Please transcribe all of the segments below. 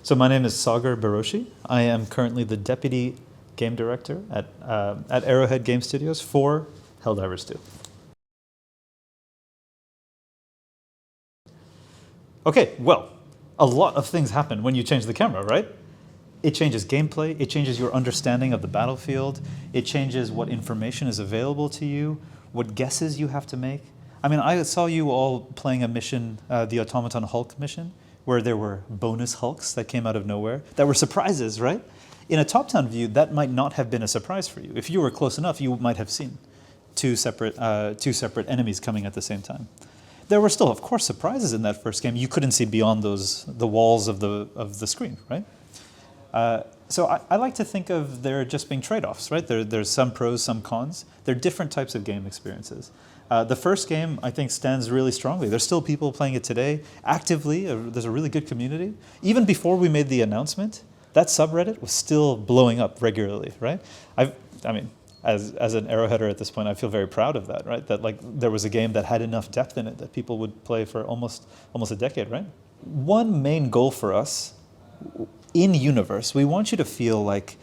So my name is Sagar Beroshi. I am currently the Deputy Game Director at Arrowhead Game Studios for Helldivers 2. Okay, well, a lot of things happen when you change the camera, right? It changes gameplay, it changes your understanding of the battlefield, it changes what information is available to you, what guesses you have to make. I mean, I saw you all playing a mission, the Automaton Hulk mission, where there were bonus Hulks that came out of nowhere, that were surprises, right? In a top-down view, that might not have been a surprise for you. If you were close enough, you might have seen two separate enemies coming at the same time. There were still, of course, surprises in that first game. You couldn't see beyond the walls of the screen, right? So I like to think of there just being trade-offs, right? There's some pros, some cons. There are different types of game experiences. The first game, I think, stands really strongly. There's still people playing it today actively. There's a really good community. Even before we made the announcement, that subreddit was still blowing up regularly, right? I mean, as an Arrowheader at this point, I feel very proud of that, right? That like there was a game that had enough depth in it that people would play for almost a decade, right? One main goal for us in universe, we want you to feel like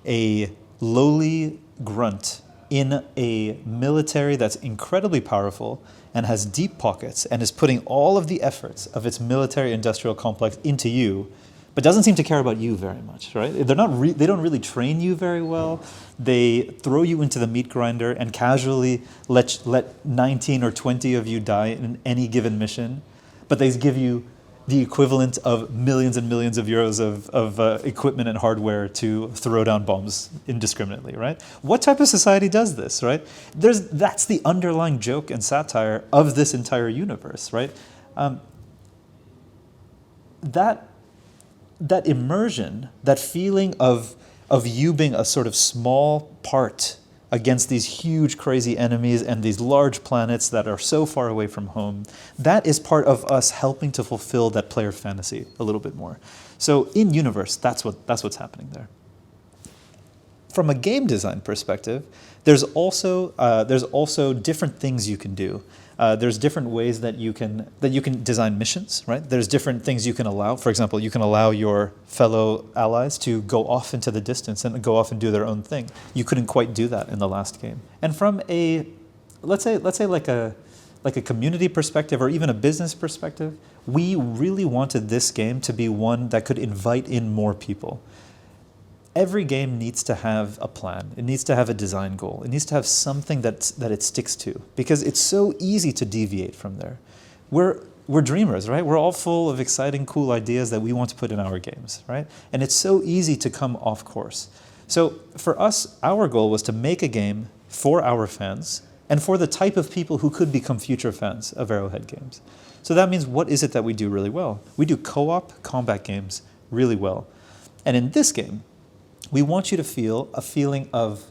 a lowly grunt in a military that's incredibly powerful and has deep pockets and is putting all of the efforts of its military industrial complex into you, but doesn't seem to care about you very much, right? They don't really train you very well. They throw you into the meat grinder and casually let 19 or 20 of you die in any given mission, but they give you the equivalent of millions and millions of euros of equipment and hardware to throw down bombs indiscriminately, right? What type of society does this, right? That's the underlying joke and satire of this entire universe, right? That immersion, that feeling of you being a sort of small part against these huge, crazy enemies and these large planets that are so far away from home, that is part of us helping to fulfill that player fantasy a little bit more. So in universe, that's what's happening there. From a game design perspective, there's also different things you can do. There's different ways that you can design missions, right? There's different things you can allow. For example, you can allow your fellow allies to go off into the distance and go off and do their own thing. You couldn't quite do that in the last game. And from a, let's say like a community perspective or even a business perspective, we really wanted this game to be one that could invite in more people. Every game needs to have a plan. It needs to have a design goal. It needs to have something that it sticks to, because it's so easy to deviate from there. We're dreamers, right? We're all full of exciting, cool ideas that we want to put in our games, right? And it's so easy to come off course. So for us, our goal was to make a game for our fans and for the type of people who could become future fans of Arrowhead games. So that means, what is it that we do really well? We do co-op combat games really well. And in this game, we want you to feel a feeling of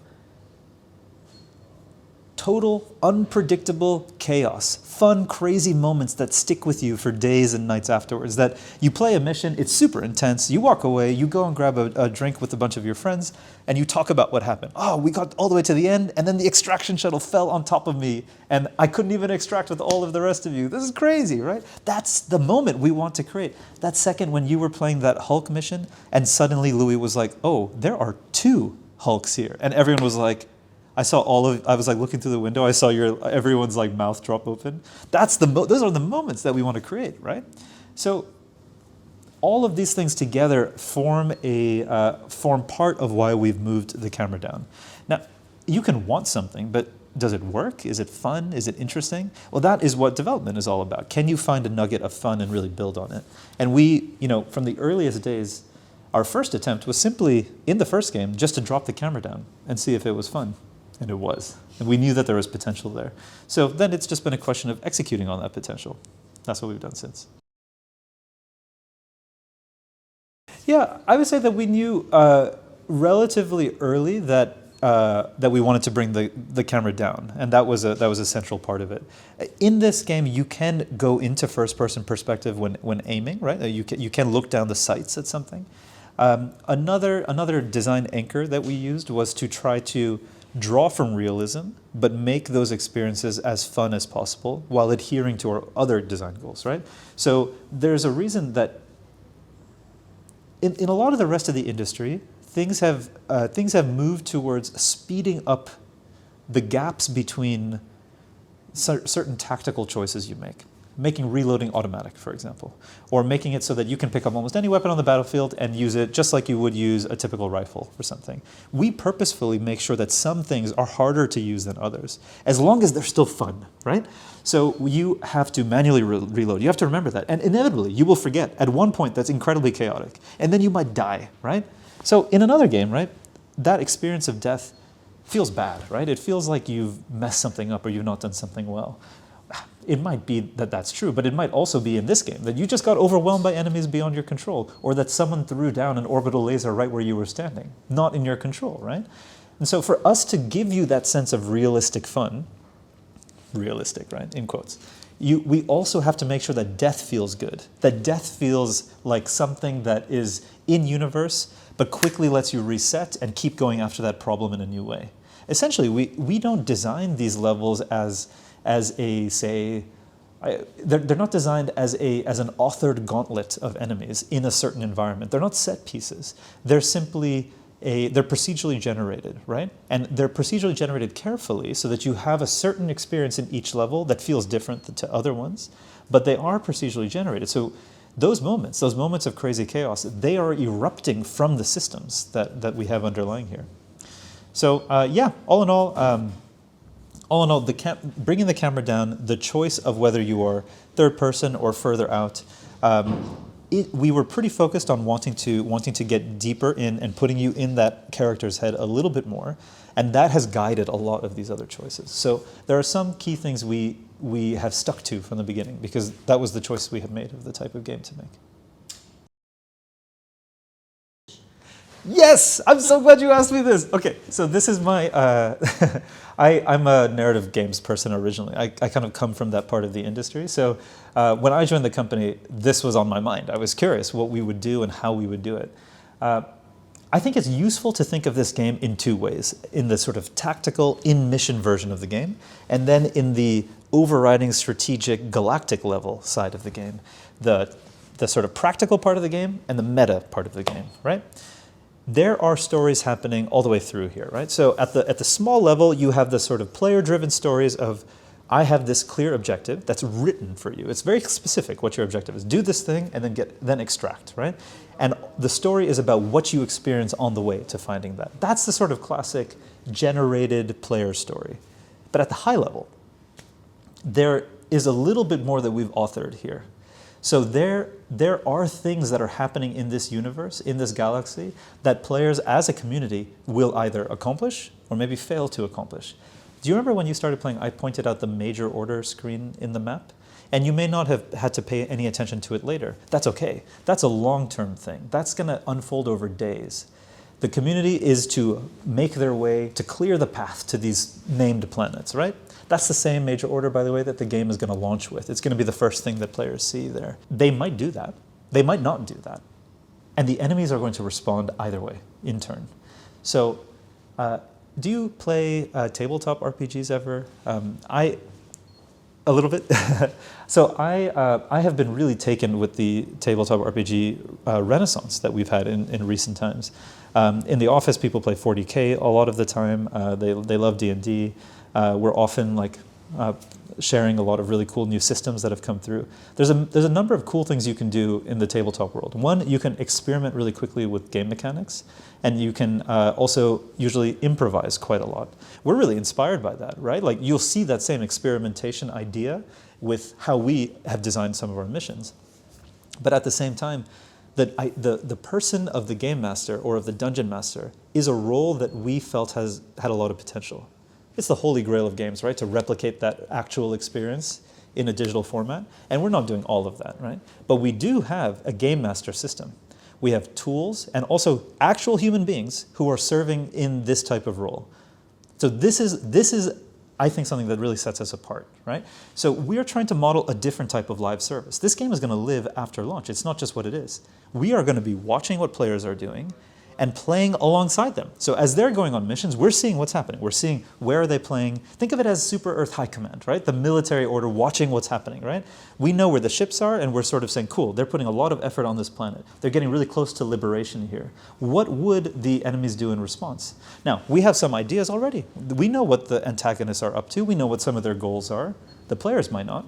total, unpredictable chaos, fun, crazy moments that stick with you for days and nights afterwards. That you play a mission, it's super intense, you walk away, you go and grab a drink with a bunch of your friends, and you talk about what happened. Oh, we got all the way to the end, and then the extraction shuttle fell on top of me, and I couldn't even extract with all of the rest of you. This is crazy, right? That's the moment we want to create. That second when you were playing that Hulk mission, and suddenly Louis was like, oh, there are 2 Hulks here. And everyone was like, I was like looking through the window, I saw everyone's like mouth drop open. Those are the moments that we want to create, right? So all of these things together form part of why we've moved the camera down. Now, you can want something, but does it work? Is it fun? Is it interesting? Well, that is what development is all about. Can you find a nugget of fun and really build on it? And we, from the earliest days, our first attempt was simply, in the first game, just to drop the camera down and see if it was fun. And it was. And we knew that there was potential there. So then it's just been a question of executing on that potential. That's what we've done since. Yeah, I would say that we knew relatively early that we wanted to bring the camera down, and that was a central part of it. In this game, you can go into first-person perspective when aiming, right? You can look down the sights at something. Another design anchor that we used was to try to draw from realism, but make those experiences as fun as possible while adhering to our other design goals, right? So there's a reason that in a lot of the rest of the industry, things have moved towards speeding up the gaps between certain tactical choices you make. Making reloading automatic, for example, or making it so that you can pick up almost any weapon on the battlefield and use it just like you would use a typical rifle or something. We purposefully make sure that some things are harder to use than others, as long as they're still fun, right? So you have to manually reload. You have to remember that. And inevitably, you will forget at one point that's incredibly chaotic. And then you might die, right? So in another game, right, that experience of death feels bad, right? It feels like you've messed something up or you've not done something well. It might be that that's true, but it might also be in this game that you just got overwhelmed by enemies beyond your control, or that someone threw down an orbital laser right where you were standing, not in your control, right? And so for us to give you that sense of realistic fun, realistic, right, in quotes, we also have to make sure that death feels good, that death feels like something that is in universe, but quickly lets you reset and keep going after that problem in a new way. Essentially, we don't design these levels as a, say, they're not designed as an authored gauntlet of enemies in a certain environment. They're not set pieces. They're simply they're procedurally generated, right? And they're procedurally generated carefully so that you have a certain experience in each level that feels different to other ones, but they are procedurally generated. So those moments of crazy chaos, they are erupting from the systems that we have underlying here. So yeah, all in all, bringing the camera down, the choice of whether you are third person or further out, we were pretty focused on wanting to get deeper in and putting you in that character's head a little bit more, and that has guided a lot of these other choices. So there are some key things we have stuck to from the beginning because that was the choice we have made of the type of game to make. Yes, I'm so glad you asked me this. Okay, so this is my, I'm a narrative games person originally. I kind of come from that part of the industry. So when I joined the company, this was on my mind. I was curious what we would do and how we would do it. I think it's useful to think of this game in two ways, in the sort of tactical in-mission version of the game, and then in the overriding strategic galactic level side of the game, the sort of practical part of the game and the meta part of the game, right? There are stories happening all the way through here, right? So at the small level, you have the sort of player-driven stories of, I have this clear objective that's written for you. It's very specific what your objective is. Do this thing and then extract, right? And the story is about what you experience on the way to finding that. That's the sort of classic generated player story. But at the high level, there is a little bit more that we've authored here. So there are things that are happening in this universe, in this galaxy, that players as a community will either accomplish or maybe fail to accomplish. Do you remember when you started playing, I pointed out the major order screen in the map? And you may not have had to pay any attention to it later. That's okay. That's a long-term thing. That's going to unfold over days. The community is to make their way, to clear the path to these named planets, right? That's the same major order, by the way, that the game is going to launch with. It's going to be the first thing that players see there. They might do that. They might not do that. And the enemies are going to respond either way, in turn. So do you play tabletop RPGs ever? A little bit. So I have been really taken with the tabletop RPG renaissance that we've had in recent times. In the office, people play 40K a lot of the time. They love D&D. We're often like sharing a lot of really cool new systems that have come through. There's a number of cool things you can do in the tabletop world. One, you can experiment really quickly with game mechanics, and you can also usually improvise quite a lot. We're really inspired by that, right? Like you'll see that same experimentation idea with how we have designed some of our missions. But at the same time, the person of the game master or of the dungeon master is a role that we felt has had a lot of potential. It's the holy grail of games, right? To replicate that actual experience in a digital format. And we're not doing all of that, right? But we do have a game master system. We have tools and also actual human beings who are serving in this type of role. So this is, I think, something that really sets us apart, right? So we're trying to model a different type of live service. This game is going to live after launch. It's not just what it is. We are going to be watching what players are doing, and playing alongside them. So as they're going on missions, we're seeing what's happening. We're seeing where are they playing. Think of it as Super Earth High Command, right? The military order watching what's happening, right? We know where the ships are, and we're sort of saying, cool, they're putting a lot of effort on this planet. They're getting really close to liberation here. What would the enemies do in response? Now, we have some ideas already. We know what the antagonists are up to. We know what some of their goals are. The players might not.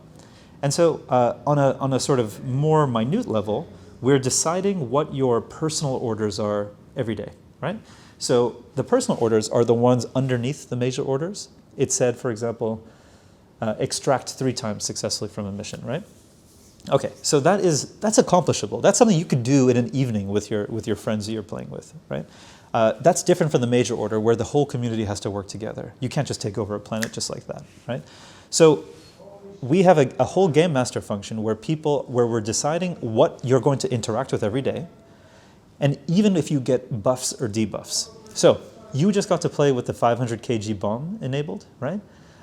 And so on a sort of more minute level, we're deciding what your personal orders are every day, right? So the personal orders are the ones underneath the major orders. It said, for example, extract 3 times successfully from a mission, right? Okay, so that's accomplishable. That's something you could do in an evening with your friends that you're playing with, right? That's different from the major order where the whole community has to work together. You can't just take over a planet just like that, right? So we have a whole game master function where we're deciding what you're going to interact with every day, and even if you get buffs or debuffs. So you just got to play with the 500 kg bomb enabled, right?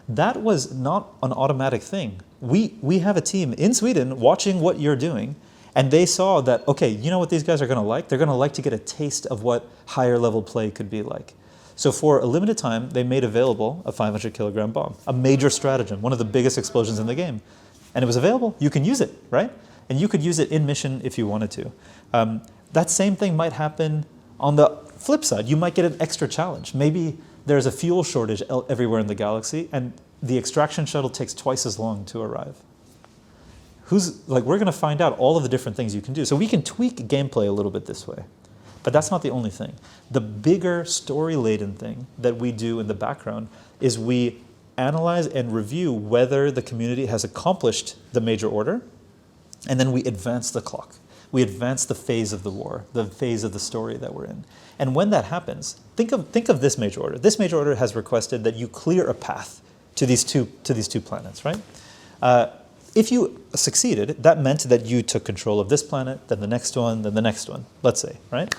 That was not an automatic thing. We have a team in Sweden watching what you're doing, and they saw that, okay, you know what these guys are going to like? They're going to like to get a taste of what higher level play could be like. So for a limited time, they made available a 500 kilogram bomb, a major stratagem, one of the biggest explosions in the game. And it was available. You can use it, right? And you could use it in mission if you wanted to. That same thing might happen on the flip side. You might get an extra challenge. Maybe there's a fuel shortage everywhere in the galaxy, and the extraction shuttle takes twice as long to arrive. We're going to find out all of the different things you can do. So we can tweak gameplay a little bit this way. But that's not the only thing. The bigger story-laden thing that we do in the background is we analyze and review whether the community has accomplished the major order, and then we advance the clock. We advance the phase of the war, the phase of the story that we're in. And when that happens, think of this major order. This major order has requested that you clear a path to these two planets, right? If you succeeded, that meant that you took control of this planet, then the next one, then the next one, let's say, right?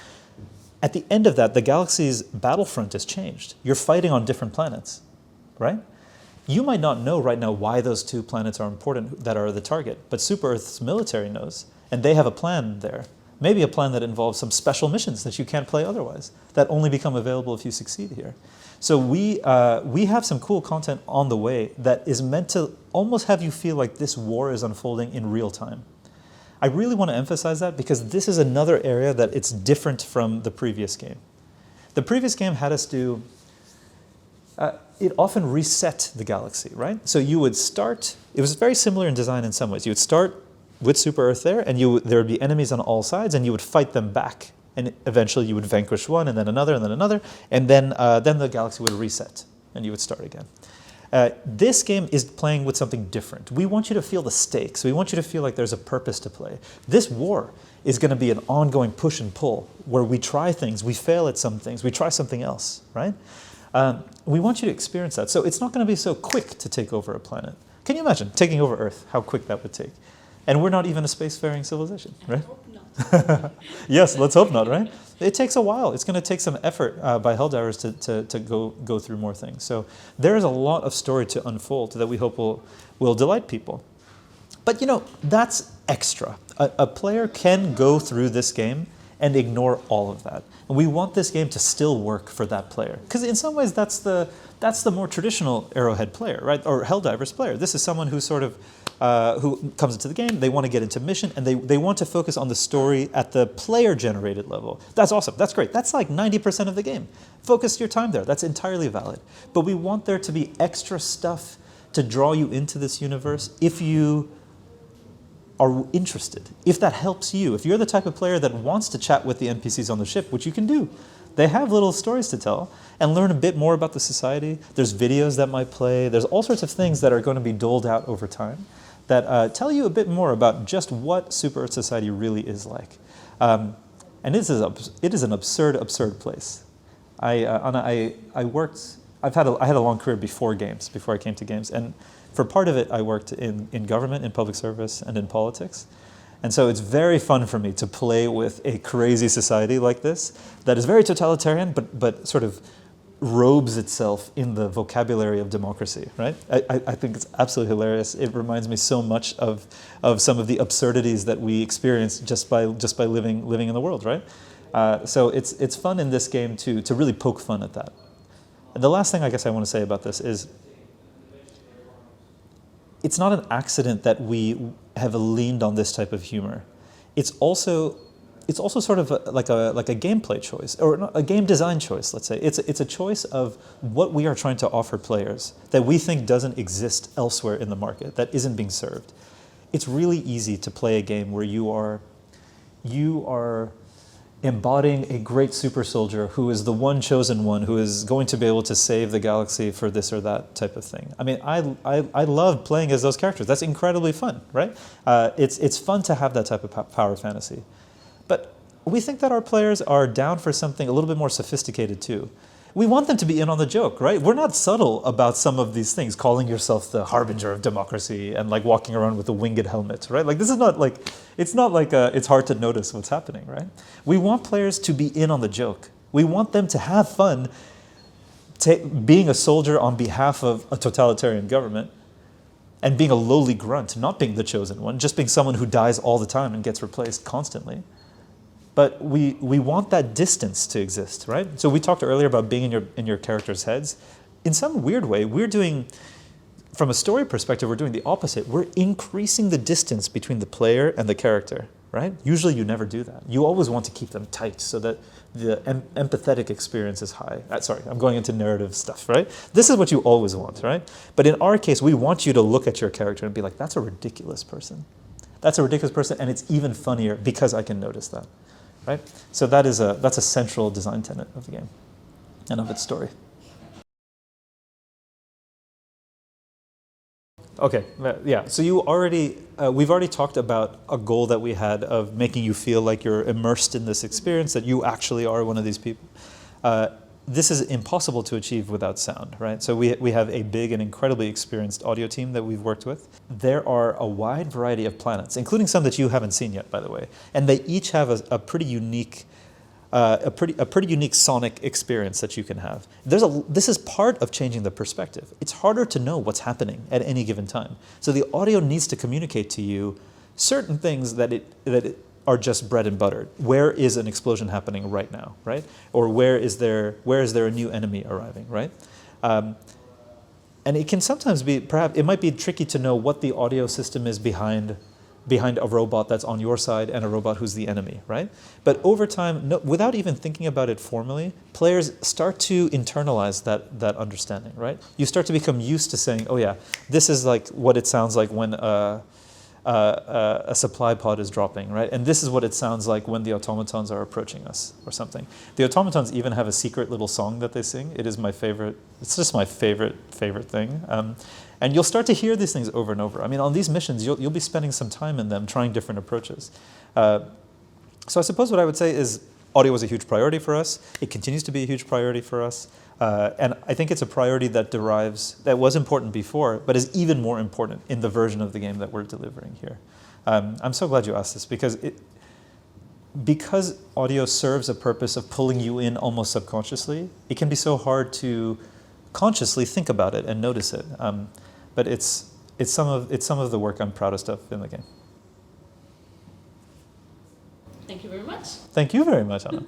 At the end of that, the galaxy's battlefront has changed. You're fighting on different planets, right? You might not know right now why those 2 planets are important that are the target, but Super Earth's military knows, and they have a plan there. Maybe a plan that involves some special missions that you can't play otherwise, that only become available if you succeed here. So we have some cool content on the way that is meant to almost have you feel like this war is unfolding in real time. I really want to emphasize that because this is another area that it's different from the previous game. The previous game had us do, it often reset the galaxy, right? So you would start, it was very similar in design in some ways. You would start with Super Earth there, and there would be enemies on all sides, and you would fight them back. And eventually you would vanquish one, and then another, and then another, and then the galaxy would reset, and you would start again. This game is playing with something different. We want you to feel the stakes. We want you to feel like there's a purpose to play. This war is going to be an ongoing push and pull, where we try things, we fail at some things, we try something else, right? We want you to experience that. So it's not going to be so quick to take over a planet. Can you imagine taking over Earth, how quick that would take? And we're not even a spacefaring civilization, right? I hope not. Yes, let's hope not, right? It takes a while. It's going to take some effort by Helldivers to go through more things. So there is a lot of story to unfold that we hope will delight people. But that's extra. A player can go through this game and ignore all of that. And we want this game to still work for that player. Because in some ways that's the more traditional Arrowhead player, right? Or Helldivers player. This is someone who sort of who comes into the game, they want to get into mission, and they want to focus on the story at the player-generated level. That's awesome. That's great. That's like 90% of the game. Focus your time there. That's entirely valid. But we want there to be extra stuff to draw you into this universe if you are interested, if that helps you. If you're the type of player that wants to chat with the NPCs on the ship, which you can do. They have little stories to tell and learn a bit more about the society. There's videos that might play. There's all sorts of things that are going to be doled out over time that tell you a bit more about just what Super Earth society really is like. And it is an absurd place. I had a long career before I came to games, and for part of it I worked in government, in public service, and in politics. And so it's very fun for me to play with a crazy society like this that is very totalitarian, but sort of robes itself in the vocabulary of democracy, right? I think it's absolutely hilarious. It reminds me so much of some of the absurdities that we experience just by living in the world, right? So it's fun in this game to really poke fun at that. And the last thing I guess I want to say about this is it's not an accident that we have leaned on this type of humor. It's also sort of like a gameplay choice, or a game design choice, let's say. It's a choice of what we are trying to offer players that we think doesn't exist elsewhere in the market, that isn't being served. It's really easy to play a game where you are embodying a great super soldier who is the one chosen one who is going to be able to save the galaxy for this or that type of thing. I mean, I love playing as those characters. That's incredibly fun, right? It's fun to have that type of power fantasy. But we think that our players are down for something a little bit more sophisticated too. We want them to be in on the joke, right? We're not subtle about some of these things, calling yourself the harbinger of democracy and like walking around with a winged helmet, right? Like this is not like, it's not like it's hard to notice what's happening, right? We want players to be in on the joke. We want them to have fun being a soldier on behalf of a totalitarian government and being a lowly grunt, not being the chosen one, just being someone who dies all the time and gets replaced constantly. But we want that distance to exist, right? So we talked earlier about being in your characters' heads. In some weird way, we're doing, from a story perspective, we're doing the opposite. We're increasing the distance between the player and the character, right? Usually you never do that. You always want to keep them tight so that the empathetic experience is high. Sorry, I'm going into narrative stuff, right? This is what you always want, right? But in our case, we want you to look at your character and be like, that's a ridiculous person. That's a ridiculous person, and it's even funnier because I can notice that. Right? So that's a central design tenet of the game and of its story. Okay, yeah. So we've already talked about a goal that we had of making you feel like you're immersed in this experience, that you actually are one of these people. This is impossible to achieve without sound, right? So we have a big and incredibly experienced audio team that we've worked with. There are a wide variety of planets, including some that you haven't seen yet, by the way, and they each have a pretty unique sonic experience that you can have. This is part of changing the perspective. It's harder to know what's happening at any given time. So the audio needs to communicate to you certain things that are just bread and butter. Where is an explosion happening right now, right? Or where is there a new enemy arriving, right? And it can sometimes be, perhaps, it might be tricky to know what the audio system is behind a robot that's on your side and a robot who's the enemy, right? But over time, without even thinking about it formally, players start to internalize that understanding, right? You start to become used to saying, oh yeah, this is like what it sounds like when a supply pod is dropping, right? And this is what it sounds like when the automatons are approaching us or something. The automatons even have a secret little song that they sing. It is my favorite. It's just my favorite thing. And you'll start to hear these things over and over. I mean, on these missions, you'll be spending some time in them trying different approaches. So I suppose what I would say is audio was a huge priority for us. It continues to be a huge priority for us. And I think it's a priority that was important before, but is even more important in the version of the game that we're delivering here. I'm so glad you asked this, because audio serves a purpose of pulling you in almost subconsciously, it can be so hard to consciously think about it and notice it. But it's some of the work I'm proudest of in the game. Thank you very much. Thank you very much, Anna.